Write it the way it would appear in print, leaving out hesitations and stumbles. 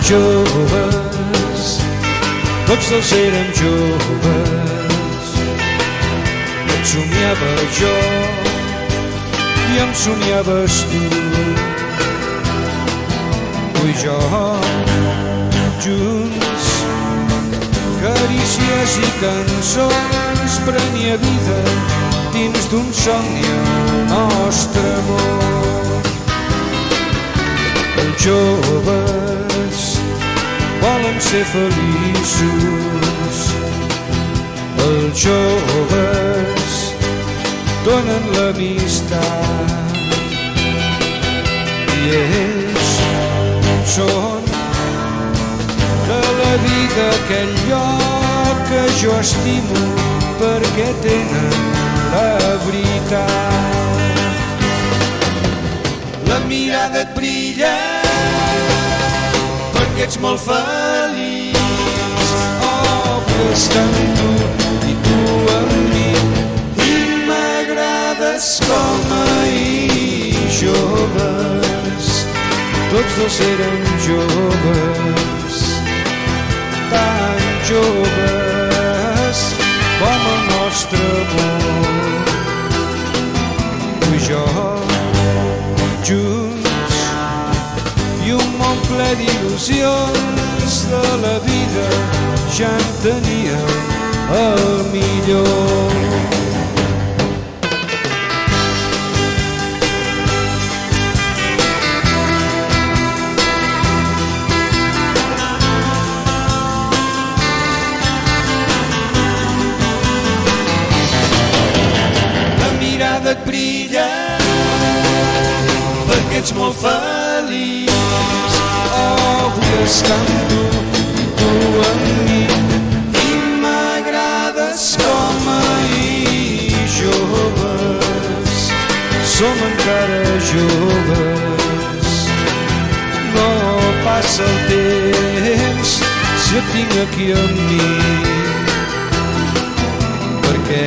joves, tots dos érem joves. Et somiava jo i em somiaves tu. Tu i jo, junts, carícies i cançons, prenia vida dins d'un somni el nostre amor. Els joves volen ser feliços, els joves donen l'amistat i ells són de la vida aquell lloc que jo estimo perquè tenen la veritat. La mirada et brilla perquè ets molt feliç. Oh, vull estar amb tu i tu amb mi, i m'agrades com ahir. Joves, tots dos érem joves, tan joves com el nostre amor. Tu i jo, junts, i un món ple d'il·lusions de la vida, ja en teníem el millor. Et brilla perquè ets molt feliç. Oh, vull estar amb tu i tu amb mi, i m'agrades com ahir. Joves, som encara joves, no passa el temps si et tinc aquí amb mi, perquè